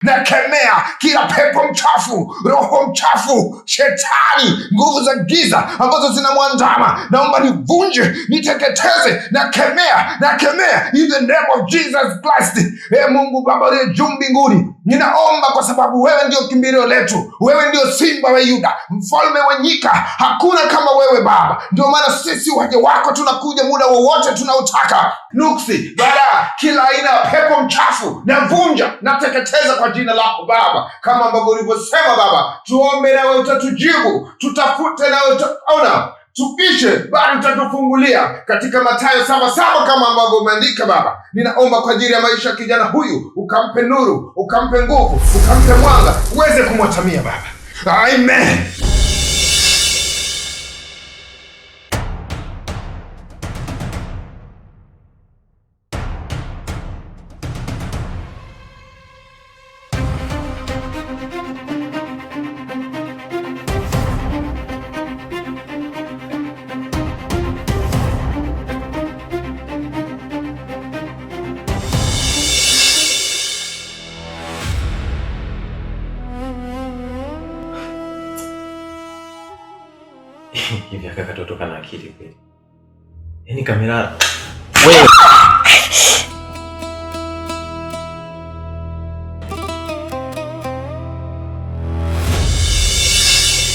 Nakemea kila pepo mchafu, roho mchafu, shetani, nguvu za giza ambazo zinamwandama. Naomba nivunje, niteketeze. Nakemea in the name of Jesus Christ. Mungu Baba uliye juu mbinguni, ninaomba kwa sababu wewe ndio kimbilio letu, wewe ndio simba wa Yuda, mfalme wa nyika. Hakuna kama wewe Baba, ndio maana sisi waja wako tunakuja muda wowote tunaotaka. Nuksi, bara, kila aina ya pepo mchafu navunja, nateketeza kwa jina lako Baba, kama ambavyo ulivyosema Baba. Tuombe nawe utatujibu, tutafute nawe utaona, tupishe bali utatufungulia, katika Mathayo 7:7 kama ambavyo umeandika Baba. Ninaomba kwa ajili ya maisha ya kijana huyu, ukampe nuru, ukampe nguvu, ukampe mwanga, uweze kumwatamia Baba. Amen. Hivi akaka totoka na akili kweli. Yaani kamera wewe.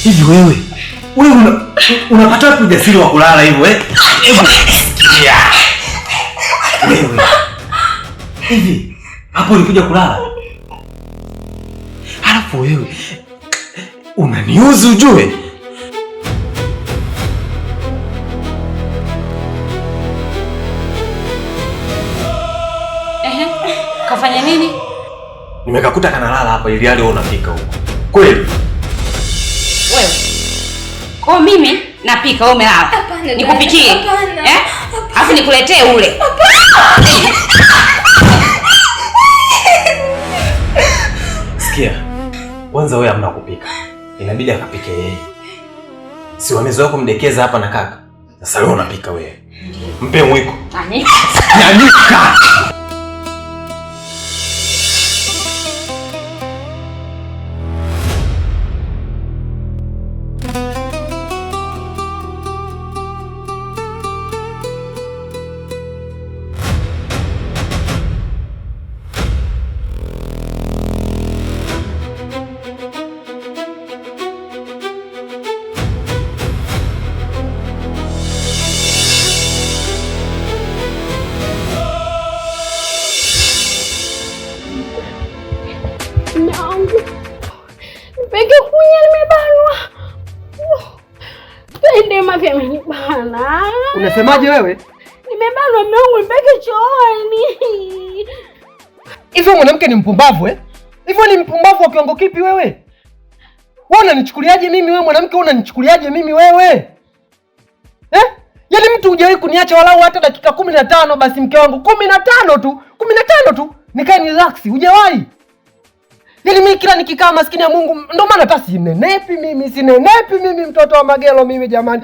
Hivi wewe unapata wapi ujasiri wa kulala hivyo eh? Wewe. Hivi hapo ulikuja kulala? Halafu wewe unaniuzi ujue? Kafanya nini? Nimekakuta kanalala hapa ili hali wewe unapika huko. Kweli? Wewe. Kwa mimi napika wewe umelala. Nikupikie? Eh? Alafu nikuletee ule. Sikia. Kwanza wewe hamna kupika. Inabidi akapike yeye. Si wamezoea kumdekeza hapa na kaka. Sasa wewe unapika wewe. Mpe mwiko. Nyanyuka. Nipeke kunya nimebanwa. Twende mafia amenibana. Unasemaje wewe? Nimebanwa mume wangu, nipeke chooni. Hivyo mwanamke ni mpumbavu eh? Hivyo ni mpumbavu wa kiwango kipi wewe? Wewe unanichukuliaje mimi wewe mwanamke, unanichukuliaje mimi wewe? Eh? Yaani mtu hujawahi kuniacha walau hata dakika 15 basi mke wangu 15 tu. Nikae ni relax, hujawahi. Yaani mimi kila nikikaa maskini ya Mungu, ndio maana hata sinenepi mimi mtoto wa Magelo mimi jamani.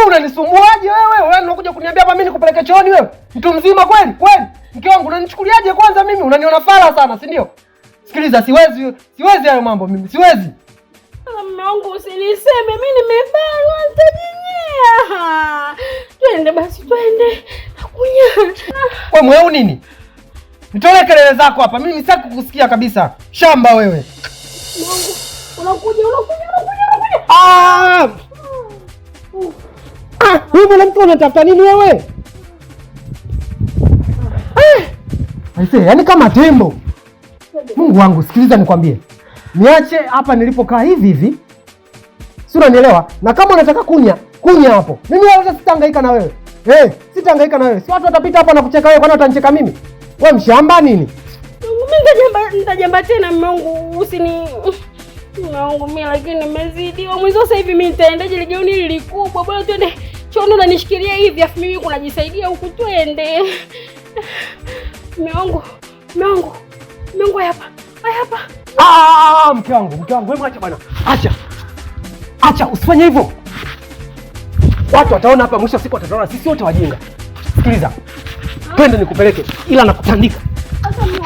Unanisumbuaje wewe? Wewe unakuja kuniambia hapa mimi nikupeleke chooni wewe? Mtu mzima kweli? Mke wangu unanichukuliaje kwanza mimi? Unaniona fala sana, si ndio? Sikiliza, siwezi hayo mambo mimi, siwezi. Mume wangu usiniseme, mimi nimebanwa nitajinyea. Twende basi twende. Nakunya. Wewe mweu nini? Nitolee kelele zako hapa. Mimi sitaki kukusikia kabisa. Shamba wewe. Unakuja. Wewe mwanamke unatafuta nini wewe? Aise, yani kama tembo. Mungu wangu, sikiliza nikwambie. Niache hapa nilipokaa hivi. Si unanielewa? Na kama unataka kunya hapo. Mimi wala sitahangaika na wewe. Sitahangaika na wewe. Si watu watapita hapa na kucheka wewe, kwani watanicheka mimi? Wewe mshamba nini? Mimi nitajamba tena mume wangu, usini mume wangu mimi, lakini nimezidiwa. Mwanzo sasa hivi mimi nitaendaje ligauni hili likubwa? Bora twende chooni, unanishikilia hivi afu mimi kunajisaidia huku, twende. Mume wangu hapa. Mke wangu, wewe acha bwana. Acha usifanye hivyo. Watu wataona hapa, mwisho siku wataona sisi wote wajinga. Sikiliza. Twende nikupeleke, ila nakutandika. Sasa mimi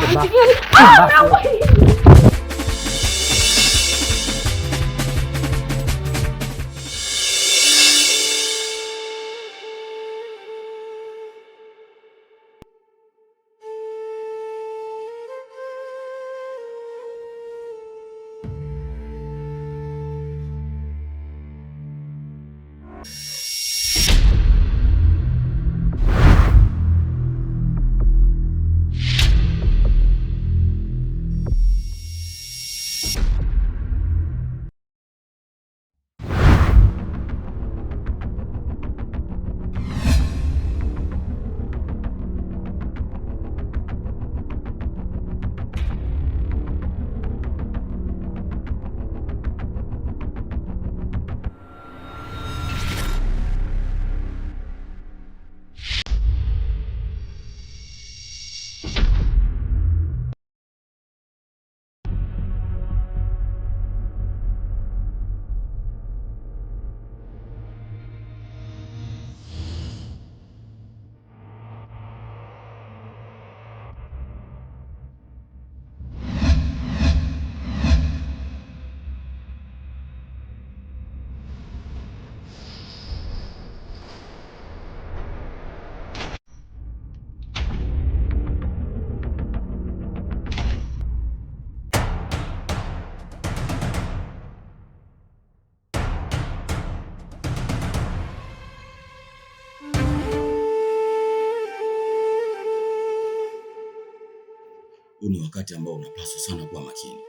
ni wakati ambao unapaswa sana kuwa makini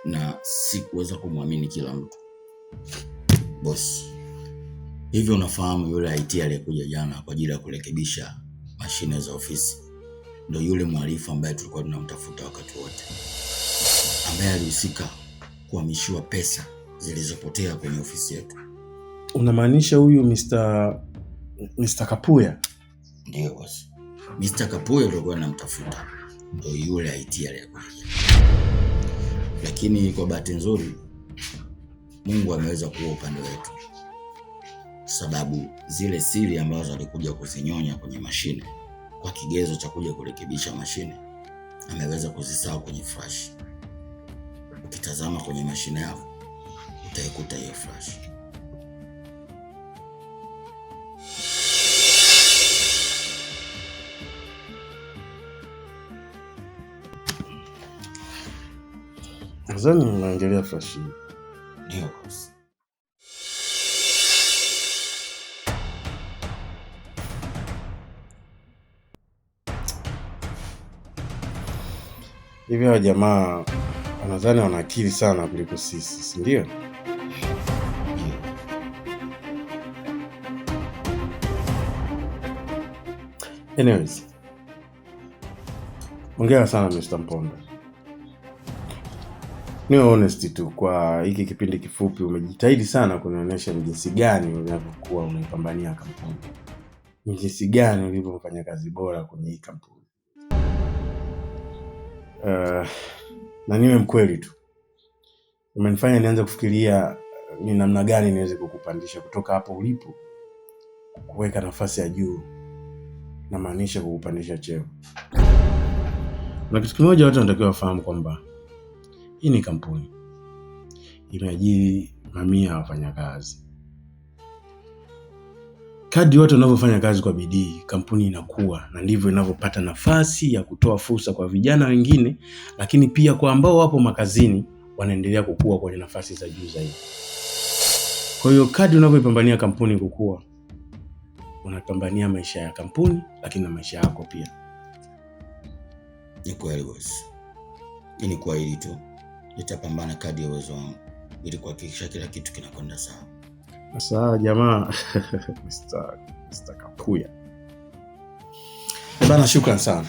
na si kuweza kumwamini kila mtu. Boss, hivyo unafahamu yule IT aliyekuja jana kwa ajili ya kurekebisha mashine za ofisi ndio yule mhalifu ambaye tulikuwa tunamtafuta wakati wote, ambaye alihusika kuhamishiwa pesa zilizopotea kwenye ofisi yetu. Unamaanisha huyu Mr. Kapuya? Ndio boss. Mr. Kapuya alikuwa anamtafuta ndio yule IT aliyekuja. Lakini kwa bahati nzuri Mungu ameweza kuwa upande wetu, sababu zile siri ambazo alikuja kuzinyonya kwenye mashine kwa kigezo cha kuja kurekebisha mashine ameweza kuzisahau kwenye flash. Ukitazama kwenye mashine yako utaikuta hiyo flash. Nadhani unaangalia flash hii. Ndio boss. Hivi hawa jamaa wanadhani wana akili sana kuliko sisi, si ndio? Anyways, ongea sana Mr. Mponda. Ni honest tu, kwa hiki kipindi kifupi umejitahidi sana kunionyesha jinsi gani unavyokuwa unaipambania kampuni. Jinsi gani ulivyofanya kazi bora kwenye hii kampuni. Na niwe mkweli tu, umenifanya nianze kufikiria ni namna gani niweze kukupandisha kutoka hapo ulipo kuweka nafasi ya juu, na maanisha kukupandisha cheo. Na kitu kimoja watu wanatakiwa wafahamu kwamba hii ni kampuni imeajiri mamia ya wafanyakazi. Kadri watu wanavyofanya kazi kwa bidii, kampuni inakuwa, na ndivyo inavyopata nafasi ya kutoa fursa kwa vijana wengine, lakini pia kwa ambao wapo makazini wanaendelea kukua kwenye nafasi za juu zaidi. Kwa hiyo kadri unavyoipambania kampuni kukua, unapambania maisha ya kampuni lakini na maisha yako pia. Ni kweli boss. Ni kwa hili tu nitapambana kadri ya uwezo wangu ili kuhakikisha kila kitu kinakwenda sawa. Sasa jamaa Mr. Kapuya. Bana, shukrani sana.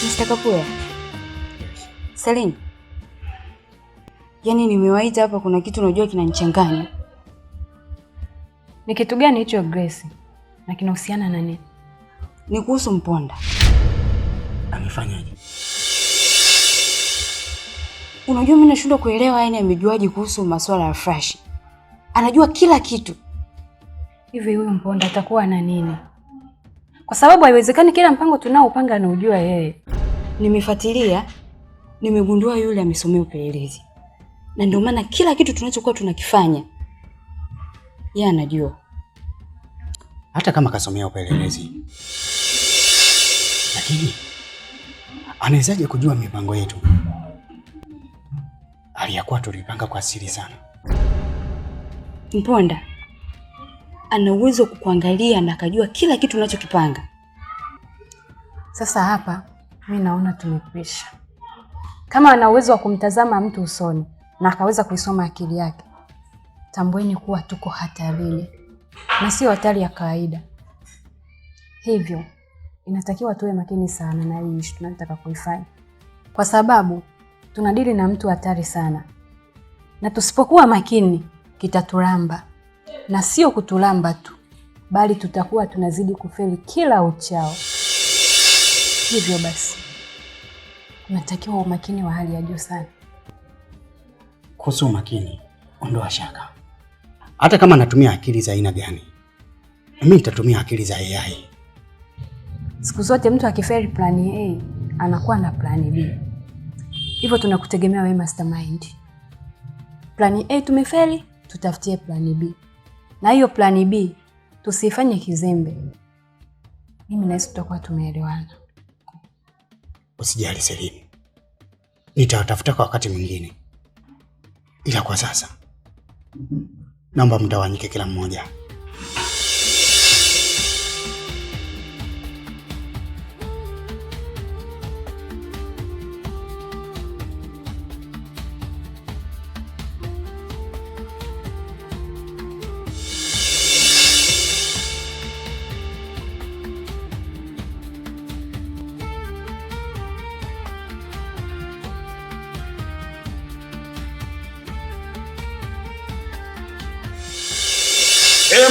Mr. Kapuya. Celine. Yaani nimewaita hapa, kuna kitu unajua kinanichanganya. Ni kitu gani hicho Grace? Na kinahusiana na nini? Ni kuhusu Mponda. Amefanyaje? Unajua mimi nashindwa kuelewa, yani amejuaje kuhusu masuala ya Fresh? Anajua kila kitu. Hivi huyu Mponda atakuwa na nini? Kwa sababu haiwezekani kila mpango tunaopanga anaujua yeye. Nimefuatilia, nimegundua yule amesomea upelelezi. Na ndio maana kila kitu tunachokuwa tunakifanya yeye anajua. Hata kama kasomea upelelezi, lakini anawezaje kujua mipango yetu? Aliyakuwa tulipanga kwa siri sana. Mponda ana uwezo kukuangalia na akajua kila kitu unachokipanga. Sasa hapa mimi naona tumekwisha. Kama ana uwezo wa kumtazama mtu usoni na akaweza kuisoma akili yake, tambueni kuwa tuko hatarini, na sio hatari ya kawaida. Hivyo inatakiwa tuwe makini sana na hii issue tunataka kuifanya, kwa sababu tunadili na mtu hatari sana, na tusipokuwa makini kitaturamba, na sio kutulamba tu, bali tutakuwa tunazidi kufeli kila uchao. Hivyo basi unatakiwa umakini wa hali ya juu sana. Kuhusu umakini, ondoa shaka. Hata kama natumia akili za aina gani, mimi nitatumia akili za AI. Siku zote mtu akifeli plan A anakuwa na plan B. Hivyo tunakutegemea wewe mastermind. Plan A tumefeli, tutafutie plan B. Na hiyo plan B tusifanye kizembe. Mimi na Yesu tutakuwa tumeelewana. Usijali Selini, nitawatafuta kwa wakati mwingine, ila kwa sasa naomba mtawanyike kila mmoja.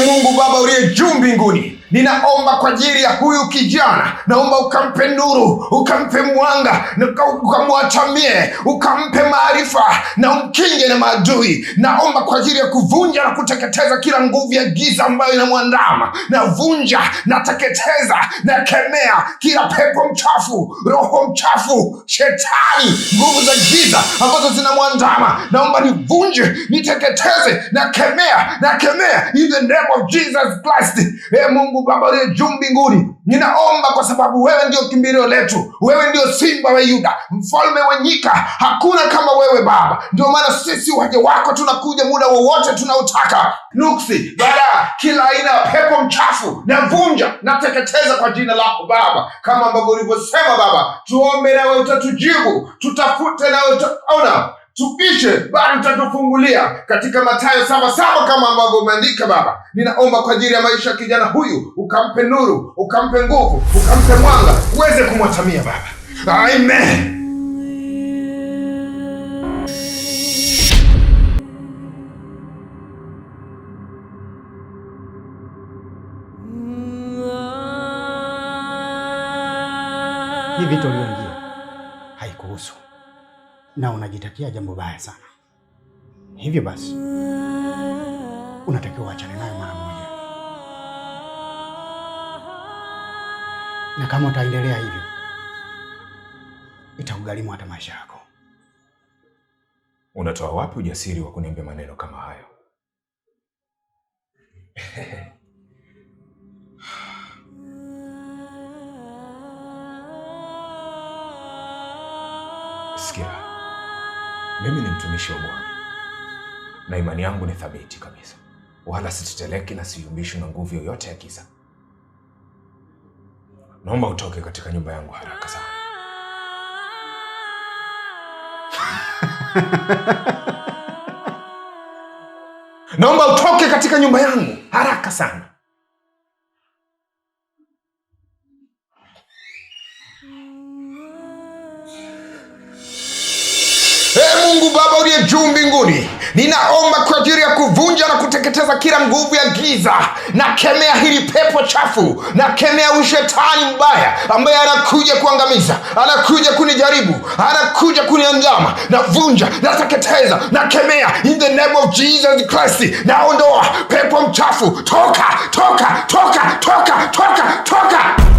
Mungu Baba uliye juu mbinguni, ninaomba kwa ajili ya huyu kijana. Naomba ukampe nuru, ukampe mwanga, ukamwatamie, ukampe maarifa na umkinge na maadui. Naomba kwa ajili ya kuvunja na kuteketeza kila nguvu ya giza ambayo inamwandama. Navunja, nateketeza, nakemea kila pepo mchafu, roho mchafu, shetani, nguvu za giza ambazo zinamwandama. Naomba nivunje, niteketeze, nakemea in the name of Jesus Christ. Mungu Baba uliye juu mbinguni, ninaomba kwa sababu wewe ndio kimbilio letu, wewe ndio simba wa Yuda, mfalme wa nyika. Hakuna kama wewe Baba, ndio maana sisi waja wako tunakuja muda wowote tunaotaka. Nuksi, baada kila aina ya pepo mchafu navunja, nateketeza kwa jina lako Baba, kama ambavyo ulivyosema Baba, tuombe nawe utatujibu, tutafute nawe utaona, tupishe bali utatufungulia, katika Mathayo 7:7 kama ambavyo umeandika Baba. Ninaomba kwa ajili ya maisha ya kijana huyu, ukampe nuru, ukampe nguvu, ukampe mwanga, uweze kumwatamia Baba. Amen. Hii vitu uliyoingia haikuhusu na unajitakia jambo baya sana. Hivyo basi unatakiwa uachane nayo mara moja, na kama utaendelea hivyo itakugharimu hata maisha yako. Unatoa wapi ujasiri wa kuniambia maneno kama hayo? Sikia, mimi ni mtumishi wa Bwana na imani yangu ni thabiti kabisa, wala siteteleki na siyumbishwi na nguvu yoyote ya giza. Naomba utoke katika nyumba yangu haraka sana. Naomba utoke katika nyumba yangu haraka sana. Mungu Baba uliye juu mbinguni, ninaomba kwa ajili ya kuvunja na kuteketeza kila nguvu ya giza. Nakemea hili pepo chafu, nakemea ushetani mbaya ambaye anakuja kuangamiza, anakuja kunijaribu, anakuja kuniandama. Navunja, nateketeza, nakemea in the name of Jesus Christ. Naondoa pepo mchafu, toka, toka, toka, toka, toka, toka.